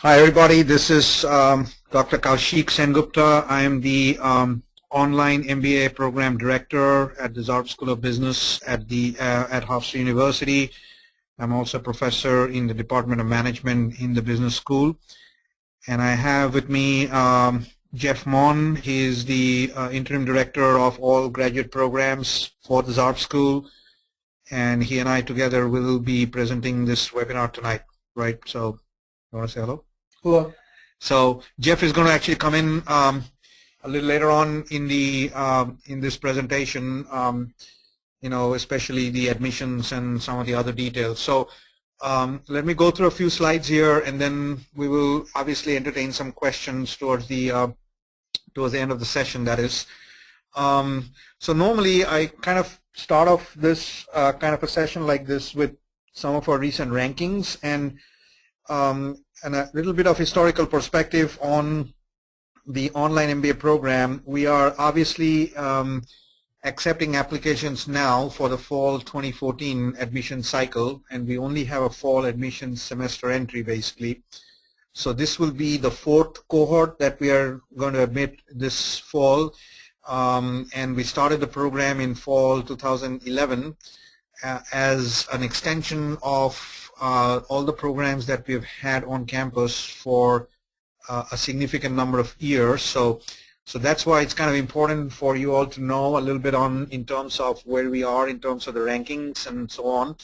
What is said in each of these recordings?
Hi everybody, this is Dr. Kaushik Sengupta. I am the online MBA program director at the Zarb School of Business at Hofstra University. I'm also a professor in the Department of Management in the Business School. And I have with me Jeff Mon. He is the interim director of all graduate programs for the Zarb School. And he and I together will be presenting this webinar tonight, right? So you want to say hello? Hello. So Jeff is going to actually come in a little later on in the in this presentation, especially the admissions and some of the other details. So let me go through a few slides here, and then we will obviously entertain some questions towards the end of the session. That is. So normally I kind of start off this kind of a session like this with some of our recent rankings and a little bit of historical perspective on the online MBA program. We are obviously accepting applications now for the fall 2014 admission cycle, and we only have a fall admission semester entry basically. So this will be the fourth cohort that we are going to admit this fall, and we started the program in fall 2011 as an extension of all the programs that we've had on campus for a significant number of years. So that's why it's kind of important for you all to know a little bit in terms of where we are in terms of the rankings and so on.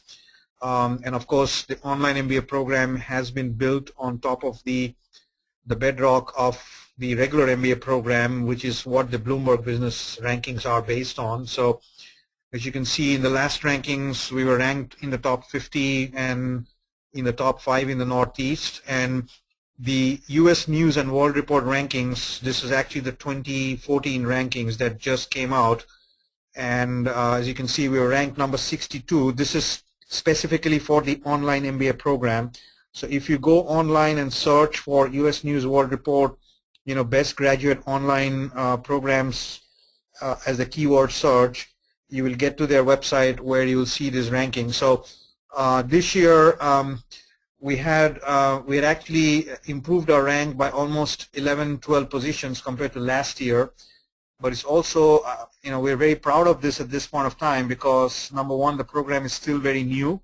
And of course, the online MBA program has been built on top of the bedrock of the regular MBA program, which is what the Bloomberg Business rankings are based on. So as you can see in the last rankings, we were ranked in the top 50 and in the top 5 in the Northeast. And the U.S. News and World Report rankings, this is actually the 2014 rankings that just came out. And as you can see, we were ranked number 62. This is specifically for the online MBA program. So if you go online and search for U.S. News World Report, best graduate online programs as a keyword search, you will get to their website where you will see this ranking. So this year we had actually improved our rank by almost 11-12 positions compared to last year. But it's also we're very proud of this at this point of time because number one, the program is still very new.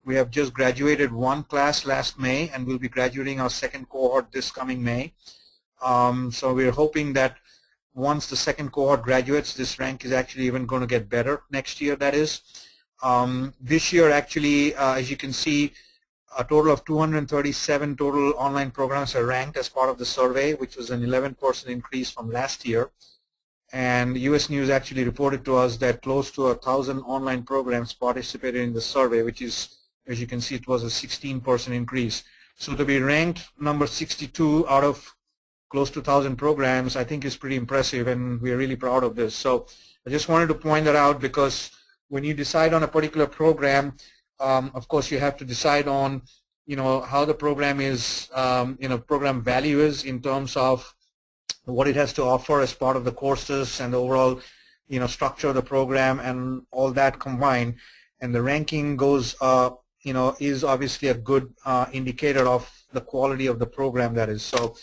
We have just graduated one class last May, and we'll be graduating our second cohort this coming May. So we're hoping that once the second cohort graduates, this rank is actually even going to get better next year, that is. This year, actually, as you can see, a total of 237 total online programs are ranked as part of the survey, which was an 11% increase from last year. And U.S. News actually reported to us that close to 1,000 online programs participated in the survey, which is, as you can see, it was a 16% increase. So to be ranked number 62 out of close to 1,000 programs, I think is pretty impressive, and we're really proud of this. So I just wanted to point that out because when you decide on a particular program, of course you have to decide on, how the program is, program value is in terms of what it has to offer as part of the courses and the overall, structure of the program and all that combined. And the ranking goes, is obviously a good indicator of the quality of the program, that is. So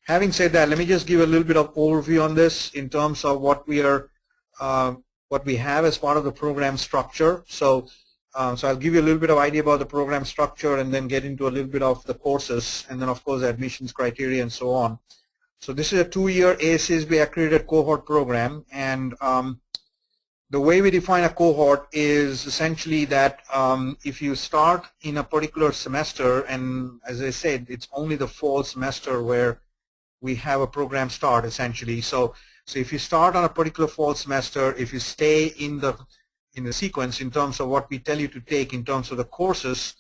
having said that, let me just give a little bit of overview on this in terms of what we have as part of the program structure. So I'll give you a little bit of idea about the program structure and then get into a little bit of the courses and then of course the admissions criteria and so on. So this is a 2-year ASSB accredited cohort program, and the way we define a cohort is essentially that if you start in a particular semester, and as I said, it's only the fall semester where we have a program start essentially. So if you start on a particular fall semester, if you stay in the sequence in terms of what we tell you to take in terms of the courses,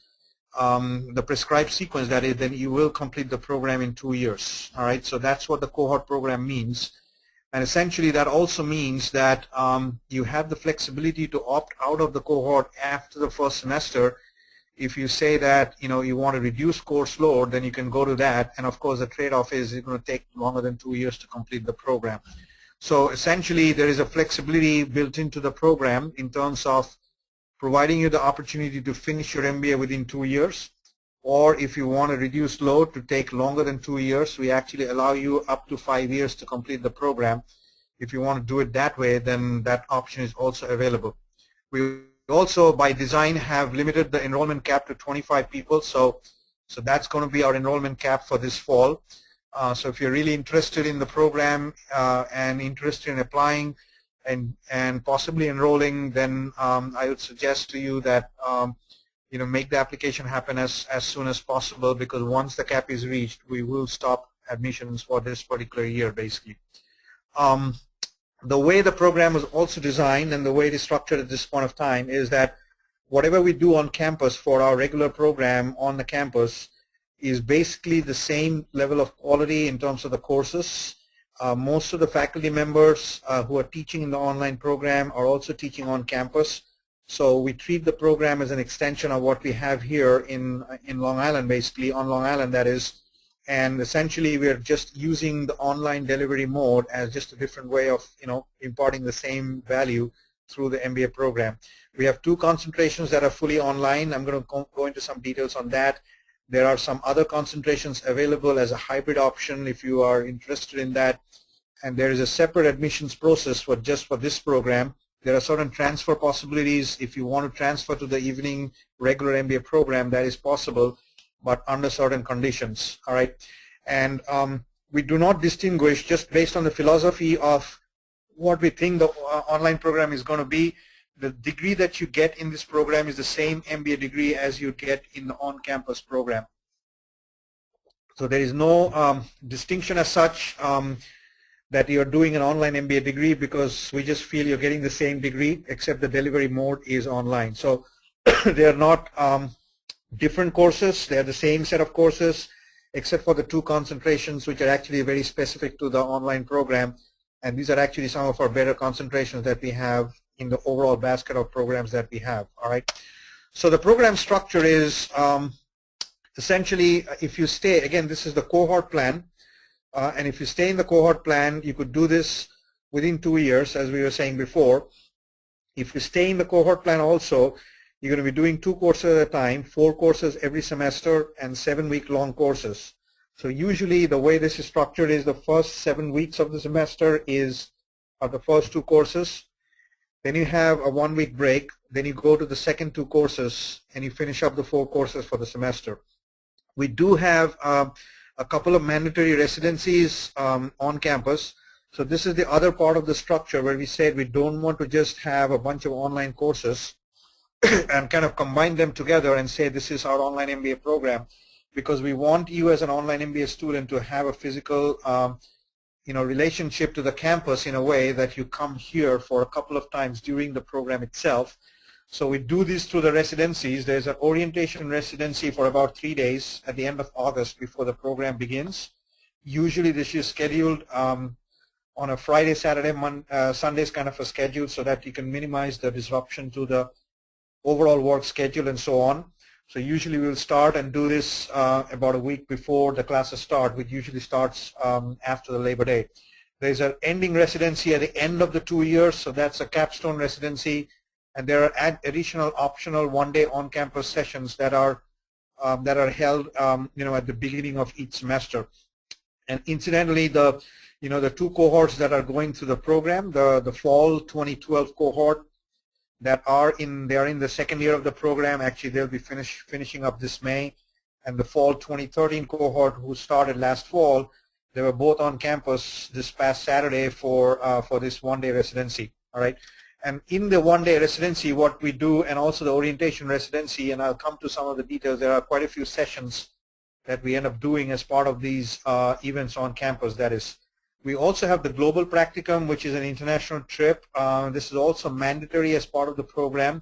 the prescribed sequence that is, then you will complete the program in 2 years. All right, so that's what the cohort program means. And essentially that also means that you have the flexibility to opt out of the cohort after the first semester. If you say that you want to reduce course load, then you can go to that. And of course the trade-off is it's going to take longer than 2 years to complete the program. So essentially there is a flexibility built into the program in terms of providing you the opportunity to finish your MBA within 2 years, or if you want a reduced load to take longer than 2 years, we actually allow you up to 5 years to complete the program. If you want to do it that way, then that option is also available. We also, by design, have limited the enrollment cap to 25 people, so that's going to be our enrollment cap for this fall. So if you're really interested in the program and interested in applying and possibly enrolling, then I would suggest to you that make the application happen as soon as possible, because once the cap is reached, we will stop admissions for this particular year, basically. The way the program is also designed and the way it is structured at this point of time is that whatever we do on campus for our regular program on the campus is basically the same level of quality in terms of the courses. Most of the faculty members who are teaching in the online program are also teaching on campus. So we treat the program as an extension of what we have here in Long Island, basically, on Long Island, that is. And essentially, we're just using the online delivery mode as just a different way of, imparting the same value through the MBA program. We have 2 concentrations that are fully online. I'm going to go into some details on that. There are some other concentrations available as a hybrid option if you are interested in that. And there is a separate admissions process for just for this program. There are certain transfer possibilities. If you want to transfer to the evening regular MBA program, that is possible, but under certain conditions. All right. And we do not distinguish just based on the philosophy of what we think the online program is going to be. The degree that you get in this program is the same MBA degree as you get in the on-campus program. So there is no distinction as such that you're doing an online MBA degree, because we just feel you're getting the same degree, except the delivery mode is online. So they are not different courses. They are the same set of courses, except for the 2 concentrations, which are actually very specific to the online program. And these are actually some of our better concentrations that we have in the overall basket of programs that we have. All right. So the program structure is essentially, if you stay, again, this is the cohort plan. And if you stay in the cohort plan, you could do this within 2 years, as we were saying before. If you stay in the cohort plan also, you're going to be doing 2 courses at a time, 4 courses every semester, and 7-week-long courses. So usually the way this is structured is the first 7 weeks of the semester are the first 2 courses. Then you have a 1-week break. Then you go to the second 2 courses, and you finish up the 4 courses for the semester. We do have a couple of mandatory residencies on campus. So this is the other part of the structure where we said we don't want to just have a bunch of online courses and kind of combine them together and say this is our online MBA program, because we want you as an online MBA student to have a physical relationship to the campus in a way that you come here for a couple of times during the program itself. So we do this through the residencies. There's an orientation residency for about 3 days at the end of August before the program begins. Usually this is scheduled on a Friday, Saturday, Sunday's kind of a schedule, so that you can minimize the disruption to the overall work schedule and so on. So usually we'll start and do this about a week before the classes start, which usually starts after the Labor Day. There's an ending residency at the end of the 2 years, so that's a capstone residency. And there are additional optional 1-day on-campus sessions that are held at the beginning of each semester. And incidentally, the 2 cohorts that are going through the program, the fall 2012 cohort, they are in the second year of the program. Actually, they'll be finishing up this May. And the fall 2013 cohort, who started last fall, they were both on campus this past Saturday for this 1-day residency. All right. And in the 1-day residency, what we do, and also the orientation residency, and I'll come to some of the details, there are quite a few sessions that we end up doing as part of these events on campus, that is. We also have the Global Practicum, which is an international trip. This is also mandatory as part of the program,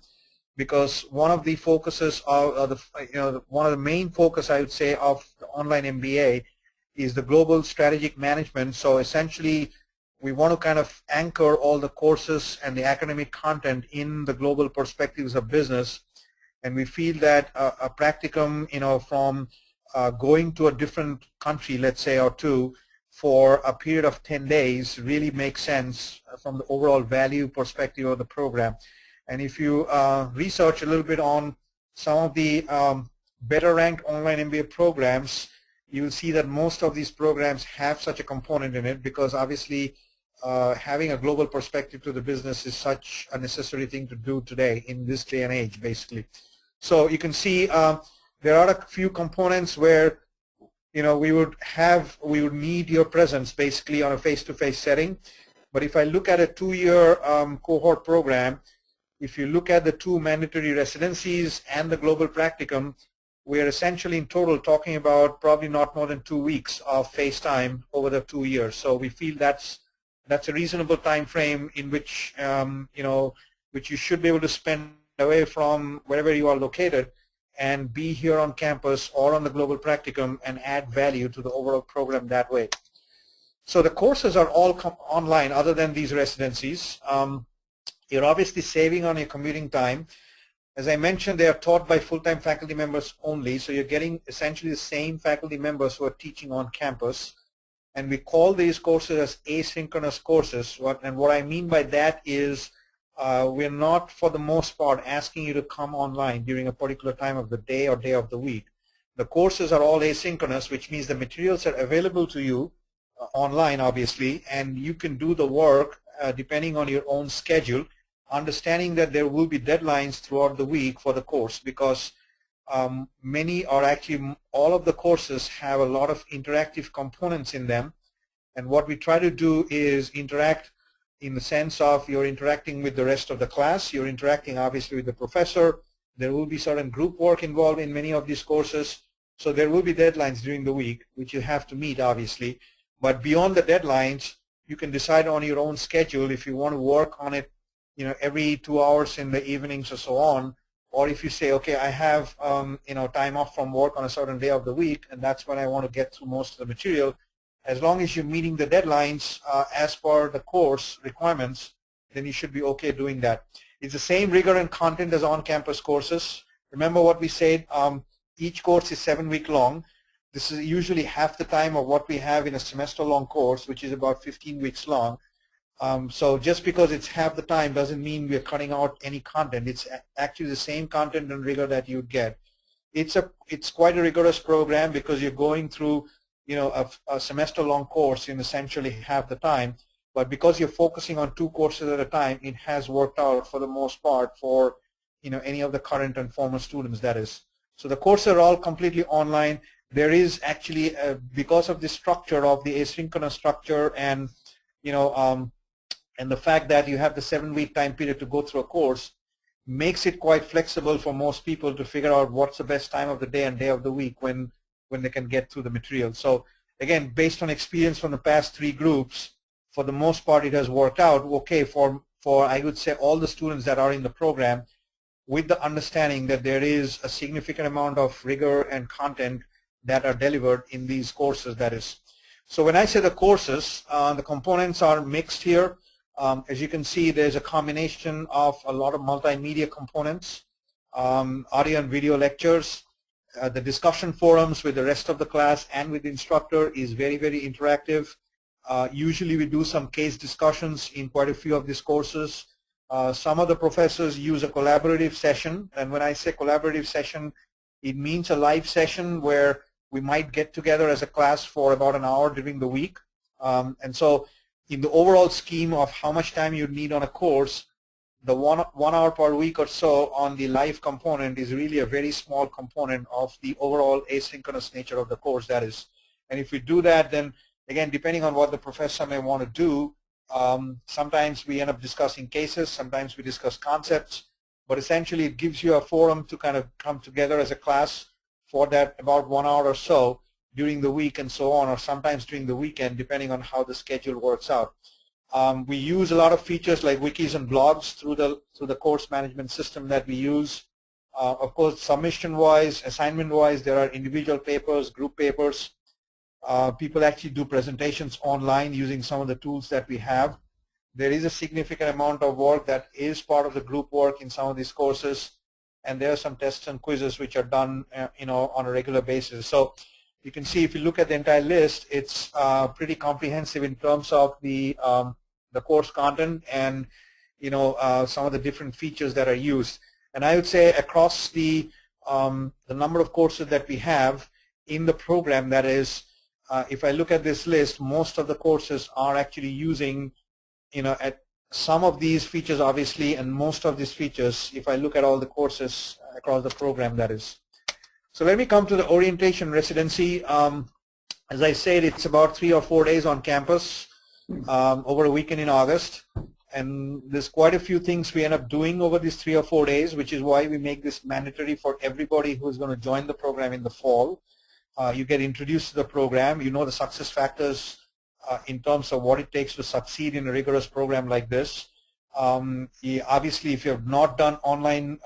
because one of the focuses of one of the main focus, I would say, of the online MBA is the global strategic management. So essentially, we want to kind of anchor all the courses and the academic content in the global perspectives of business. And we feel that a practicum, from going to a different country, let's say, or 2, for a period of 10 days really makes sense from the overall value perspective of the program. And if you research a little bit on some of the better ranked online MBA programs, you will see that most of these programs have such a component in it, because obviously having a global perspective to the business is such a necessary thing to do today in this day and age, basically. So you can see there are a few components where we would need your presence basically on a face-to-face setting. But if I look at a 2-year cohort program, if you look at the 2 mandatory residencies and the global practicum, we are essentially in total talking about probably not more than 2 weeks of face time over the 2 years. So we feel that's a reasonable time frame in which which you should be able to spend away from wherever you are located and be here on campus or on the global practicum and add value to the overall program that way. So the courses are all online other than these residencies. You're obviously saving on your commuting time. As I mentioned, they are taught by full-time faculty members only, so you're getting essentially the same faculty members who are teaching on campus. And we call these courses as asynchronous courses. And what I mean by that is we're not, for the most part, asking you to come online during a particular time of the day or day of the week. The courses are all asynchronous, which means the materials are available to you online, obviously, and you can do the work depending on your own schedule, understanding that there will be deadlines throughout the week for the course, because many are actually, all of the courses have a lot of interactive components in them. And what we try to do is interact in the sense of you're interacting with the rest of the class, you're interacting obviously with the professor, there will be certain group work involved in many of these courses, so there will be deadlines during the week which you have to meet, obviously. But beyond the deadlines, you can decide on your own schedule if you want to work on it every 2 hours in the evenings or so on, or if you say, okay, I have time off from work on a certain day of the week, and that's when I want to get through most of the material. As long as you're meeting the deadlines as per the course requirements, then you should be okay doing that. It's the same rigor and content as on-campus courses. Remember what we said, each course is 7 week long. This is usually half the time of what we have in a semester-long course, which is about 15 weeks long. So just because it's half the time doesn't mean we're cutting out any content. It's actually the same content and rigor that you'd get. It's quite a rigorous program because you're going through a semester-long course in essentially half the time. But because you're focusing on 2 courses at a time, it has worked out for the most part for any of the current and former students, that is. So the courses are all completely online. There is actually, because of the structure of the asynchronous structure and and the fact that you have the 7 week time period to go through a course, makes it quite flexible for most people to figure out what's the best time of the day and day of the week when they can get through the material. So again, based on experience from the past 3 groups, for the most part it has worked out okay for I would say all the students that are in the program, with the understanding that there is a significant amount of rigor and content that are delivered in these courses, that is. So when I say the courses, the components are mixed here. As you can see, there's a combination of a lot of multimedia components, audio and video lectures. The discussion forums with the rest of the class and with the instructor is very, very interactive. Usually we do some case discussions in quite a few of these courses. Some of the professors use a collaborative session, and when I say collaborative session, it means a live session where we might get together as a class for about an hour during the week. And so in the overall scheme of how much time you need on a course, the one hour per week or so on the live component is really a very small component of the overall asynchronous nature of the course, that is. And if we do that, then again, depending on what the professor may want to do, sometimes we end up discussing cases, sometimes we discuss concepts, but essentially it gives you a forum to kind of come together as a class for that about 1 hour or so during the week and so on, or sometimes during the weekend, depending on how the schedule works out. We use a lot of features like wikis and blogs through the course management system that we use. Of course, submission-wise, assignment-wise, there are individual papers, group papers. People actually do presentations online using some of the tools that we have. There is a significant amount of work that is part of the group work in some of these courses, and there are some tests and quizzes which are done on a regular basis. So you can see if you look at the entire list, it's pretty comprehensive in terms of the course content and some of the different features that are used. And I would say across the the number of courses that we have in the program. That is, if I look at this list, most of the courses are actually using, at some of these features obviously, and most of these features, if I look at all the courses across the program, that is. So let me come to the orientation residency. As I said, it's about 3 or 4 days on campus over a weekend in August. And there's quite a few things we end up doing over these 3 or 4 days, which is why we make this mandatory for everybody who's going to join the program in the fall. You get introduced to the program. You know the success factors in terms of what it takes to succeed in a rigorous program like this. Obviously, if you have not done online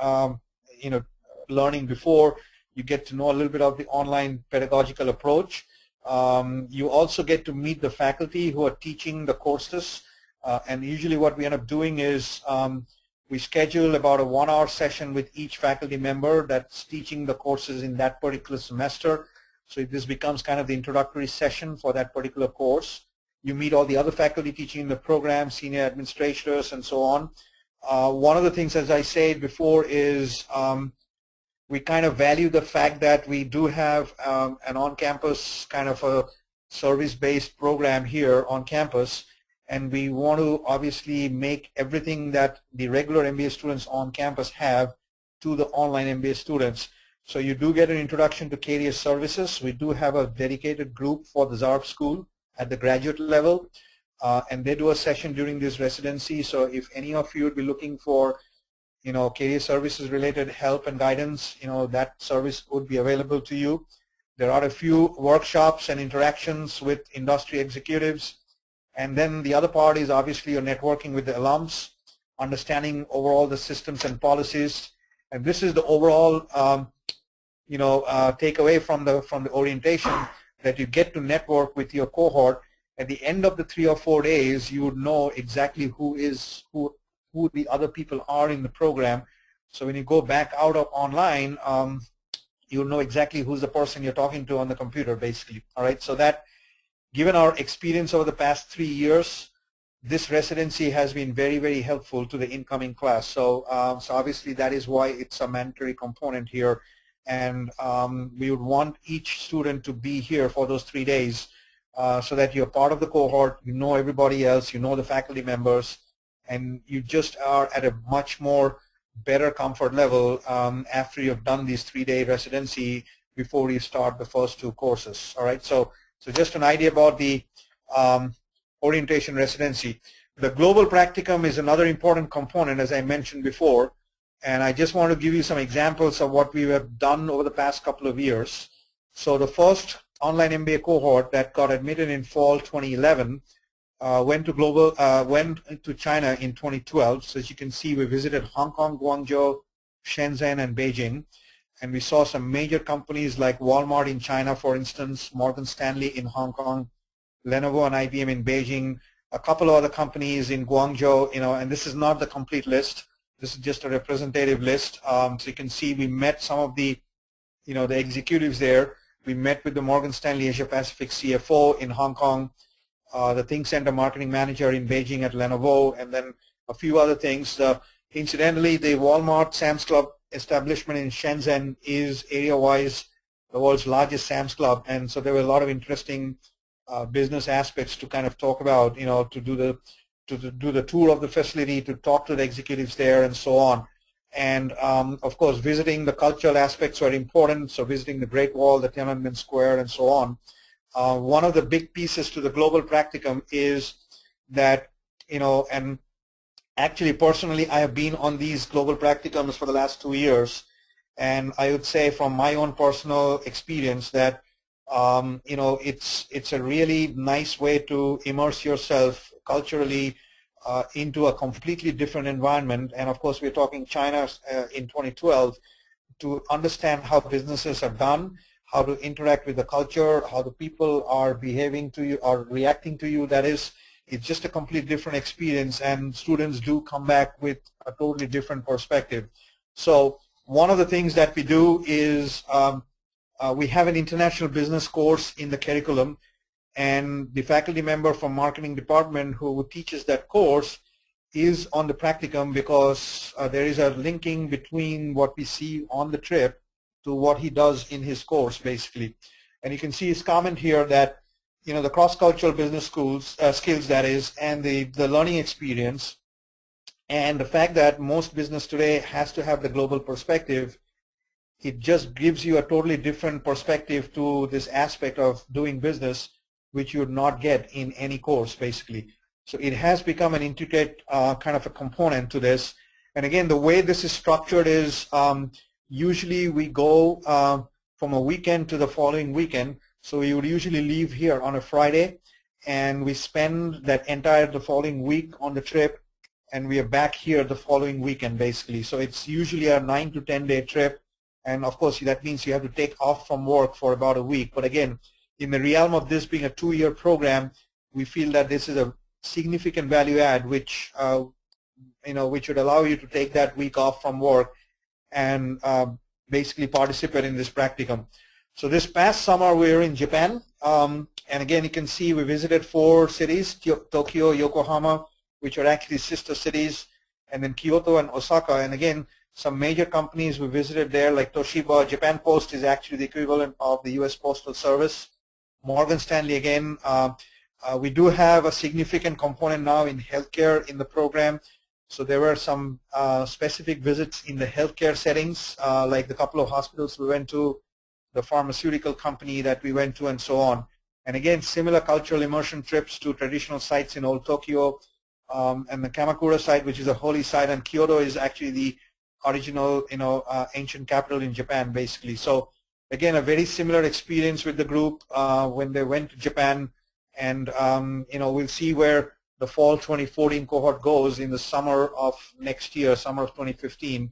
learning before, you get to know a little bit of the online pedagogical approach. You also get to meet the faculty who are teaching the courses. And usually what we end up doing is we schedule about a 1-hour session with each faculty member that's teaching the courses in that particular semester. So this becomes kind of the introductory session for that particular course. You meet all the other faculty teaching in the program, senior administrators, and so on. One of the things, as I said before, is we kind of value the fact that we do have an on-campus kind of a service-based program here on campus. And we want to obviously make everything that the regular MBA students on campus have to the online MBA students. So you do get an introduction to career services. We do have a dedicated group for the Zarb School at the graduate level, and they do a session during this residency. So if any of you would be looking for, career services related help and guidance, that service would be available to you. There are a few workshops and interactions with industry executives. And then the other part is obviously you're networking with the alums, understanding overall the systems and policies. And this is the overall, takeaway from the orientation, that you get to network with your cohort. At the end of the 3 or 4 days, you would know exactly who the other people are in the program. So when you go back out of online, you'll know exactly who's the person you're talking to on the computer, basically. All right, so that, given our experience over the past 3 years, this residency has been very, very helpful to the incoming class. So, so obviously that is why it's a mandatory component here. And we would want each student to be here for those 3 days so that you're part of the cohort, you know everybody else, you know the faculty members, and you just are at a much more better comfort level after you've done this 3-day residency before you start the first 2 courses. All right, so just an idea about the orientation residency. The global practicum is another important component, as I mentioned before, and I just want to give you some examples of what we have done over the past couple of years. So the first online MBA cohort that got admitted in fall 2011 went to China in 2012. So as you can see, we visited Hong Kong, Guangzhou, Shenzhen, and Beijing. And we saw some major companies like Walmart in China, for instance, Morgan Stanley in Hong Kong, Lenovo and IBM in Beijing, a couple of other companies in Guangzhou, and this is not the complete list. This is just a representative list. So you can see we met some of the, the executives there. We met with the Morgan Stanley Asia Pacific CFO in Hong Kong, the Think Center marketing manager in Beijing at Lenovo, and then a few other things. Incidentally, the Walmart Sam's Club establishment in Shenzhen is area-wise the world's largest Sam's Club, and so there were a lot of interesting business aspects to kind of talk about, to do the tour of the facility, to talk to the executives there, and so on. And of course, visiting the cultural aspects were important. So visiting the Great Wall, the Tiananmen Square, and so on. One of the big pieces to the global practicum is that, and actually, personally, I have been on these global practicums for the last 2 years, and I would say from my own personal experience that it's a really nice way to immerse yourself culturally into a completely different environment. And of course, we're talking China in 2012, to understand how businesses are done, how to interact with the culture, how the people are behaving to you or reacting to you. That is, it's just a completely different experience, and students do come back with a totally different perspective. So one of the things that we do is we have an international business course in the curriculum, and the faculty member from marketing department who teaches that course is on the practicum, because there is a linking between what we see on the trip to what he does in his course, basically. And you can see his comment here that, you know, the cross-cultural business skills, that is, and the learning experience, and the fact that most business today has to have the global perspective, it just gives you a totally different perspective to this aspect of doing business, which you would not get in any course, basically. So it has become an intricate kind of a component to this. And again, the way this is structured is usually we go from a weekend to the following weekend. So we would usually leave here on a Friday, and we spend the following week on the trip, and we are back here the following weekend, basically. So it's usually a 9 to 10 day trip, and of course that means you have to take off from work for about a week. But again, in the realm of this being a 2-year program, we feel that this is a significant value add, which which would allow you to take that week off from work and basically participate in this practicum. So this past summer we were in Japan, and again you can see we visited 4 cities, Tokyo, Yokohama, which are actually sister cities, and then Kyoto and Osaka. And again, some major companies we visited there, like Toshiba. Japan Post is actually the equivalent of the US Postal Service. Morgan Stanley again. We do have a significant component now in healthcare in the program. So there were some specific visits in the healthcare settings, like the couple of hospitals we went to, the pharmaceutical company that we went to, and so on. And again, similar cultural immersion trips to traditional sites in Old Tokyo, and the Kamakura site, which is a holy site, and Kyoto is actually the original, ancient capital in Japan, basically. So again, a very similar experience with the group when they went to Japan, and we'll see where the fall 2014 cohort goes in the summer of next year, summer of 2015.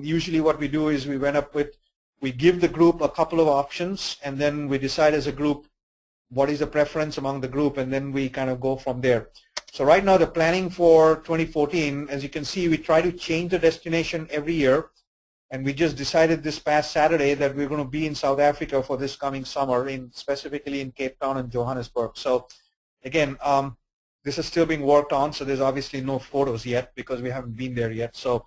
Usually what we do is we give the group a couple of options, and then we decide as a group what is the preference among the group, and then we kind of go from there. So right now the planning for 2014, as you can see, we try to change the destination every year, and we just decided this past Saturday that we're going to be in South Africa for this coming summer, specifically in Cape Town and Johannesburg. So again, this is still being worked on, so there's obviously no photos yet because we haven't been there yet. So,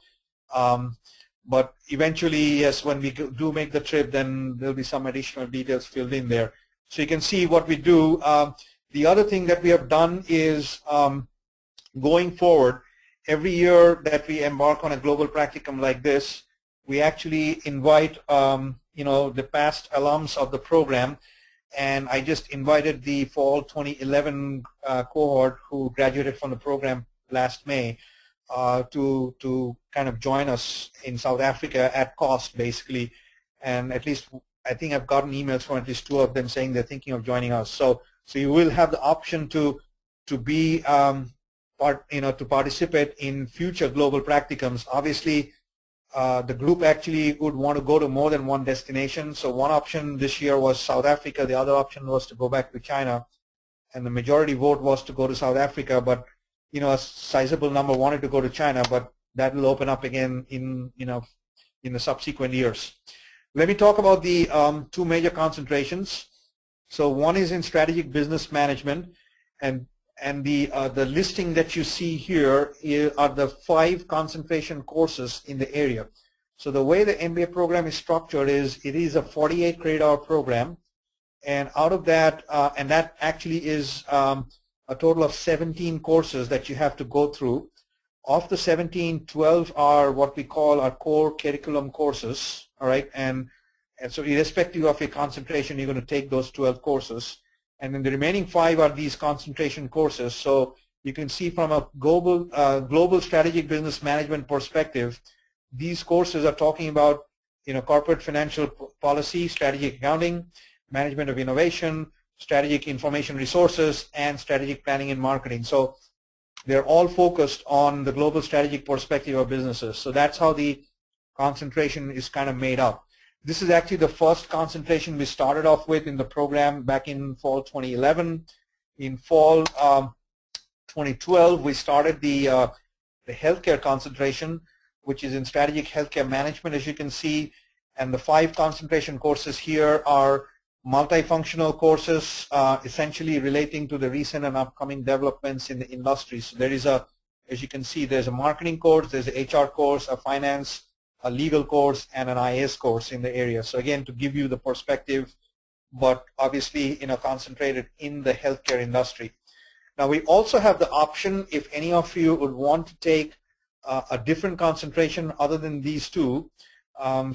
but eventually, yes, when we do make the trip, then there'll be some additional details filled in there. So you can see what we do. The other thing that we have done is going forward, every year that we embark on a global practicum like this, we actually invite the past alums of the program, and I just invited the fall 2011 cohort who graduated from the program last May to kind of join us in South Africa at cost, basically. And at least I think I've gotten emails from at least 2 of them saying they're thinking of joining us. So you will have the option to be to participate in future global practicums. Obviously, the group actually would want to go to more than one destination. So one option this year was South Africa. The other option was to go back to China, and the majority vote was to go to South Africa. But a sizable number wanted to go to China, but that will open up again in the subsequent years. Let me talk about the 2 major concentrations. So one is in strategic business management, and the listing that you see here are the 5 concentration courses in the area. So the way the MBA program is structured is it is a 48 credit hour program, and out of that, and that actually is a total of 17 courses that you have to go through. Of the 17, 12 are what we call our core curriculum courses, all right? And so irrespective of your concentration, you're going to take those 12 courses. And then the remaining 5 are these concentration courses. So you can see from a global strategic business management perspective, these courses are talking about corporate financial policy, strategic accounting, management of innovation, strategic information resources, and strategic planning and marketing. So they're all focused on the global strategic perspective of businesses. So that's how the concentration is kind of made up. This is actually the first concentration we started off with in the program back in fall 2011. In fall 2012, we started the healthcare concentration, which is in strategic healthcare management, as you can see. And the 5 concentration courses here are multifunctional courses, essentially relating to the recent and upcoming developments in the industry. So there is as you can see, there's a marketing course, there's an HR course, a finance, a legal course, and an IAS course in the area. So again, to give you the perspective, but obviously concentrated in the healthcare industry. Now we also have the option, if any of you would want to take a different concentration other than these two.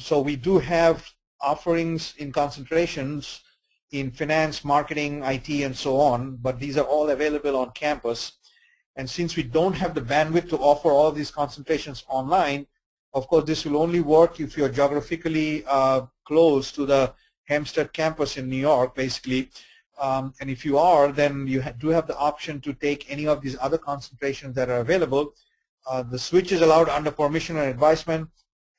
So we do have offerings in concentrations in finance, marketing, IT, and so on, but these are all available on campus. And since we don't have the bandwidth to offer all of these concentrations online, of course this will only work if you're geographically close to the Hempstead campus in New York, basically. And if you are, then you do have the option to take any of these other concentrations that are available. The switch is allowed under permission and advisement,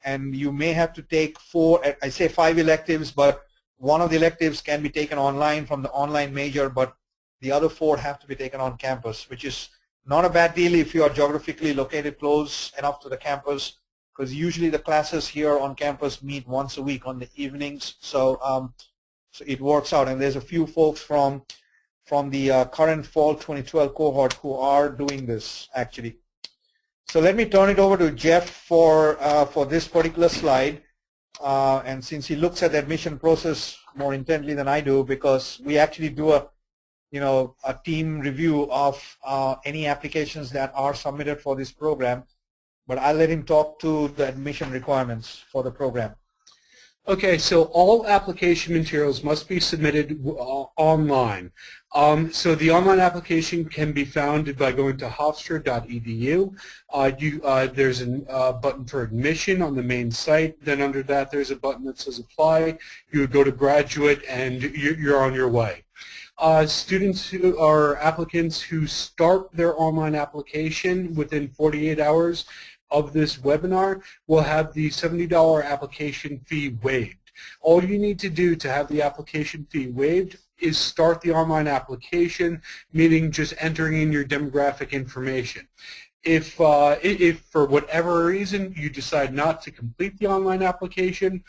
and you may have to take 5 electives, but one of the electives can be taken online from the online major, but the other 4 have to be taken on campus, which is not a bad deal if you are geographically located close enough to the campus, because usually the classes here on campus meet once a week on the evenings. So it works out, and there's a few folks from the current fall 2012 cohort who are doing this actually. So let me turn it over to Jeff for this particular slide, and since he looks at the admission process more intently than I do, because we actually do a team review of any applications that are submitted for this program, but I'll let him talk to the admission requirements for the program. Okay, so all application materials must be submitted online. So the online application can be found by going to hofstra.edu. There's a button for admission on the main site. Then under that, there's a button that says apply. You would go to graduate, and you're on your way. Students who are applicants who start their online application within 48 hours of this webinar will have the $70 application fee waived. All you need to do to have the application fee waived is start the online application, meaning just entering in your demographic information. If for whatever reason you decide not to complete the online application,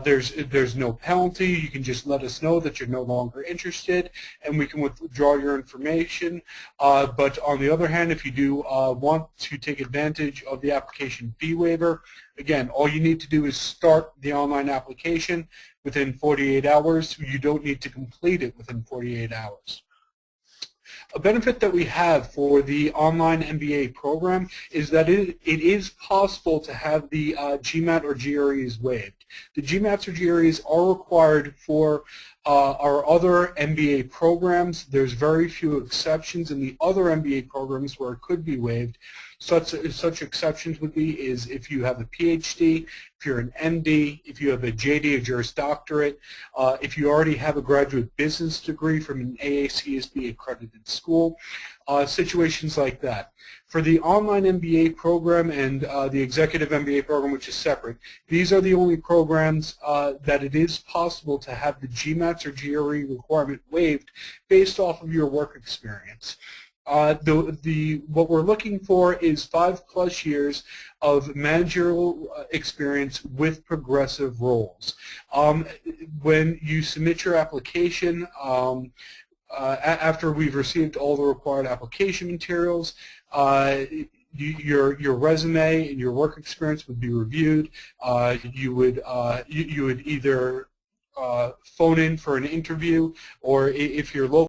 there's no penalty. You can just let us know that you're no longer interested, and we can withdraw your information. But on the other hand, if you do want to take advantage of the application fee waiver, again, all you need to do is start the online application within 48 hours. You don't need to complete it within 48 hours. A benefit that we have for the online MBA program is that it is possible to have the GMAT or GREs waived. The GMATs or GREs are required for our other MBA programs. There's very few exceptions in the other MBA programs where it could be waived. Such exceptions would be if you have a PhD, if you're an MD, if you have a JD, a Juris Doctorate, if you already have a graduate business degree from an AACSB accredited school, situations like that. For the online MBA program and the executive MBA program, which is separate, these are the only programs that it is possible to have the GMATs or GRE requirement waived based off of your work experience. What we're looking for is 5+ years of managerial experience with progressive roles. When you submit your application, after we've received all the required application materials, your resume and your work experience would be reviewed. You would either phone in for an interview, or if you're local,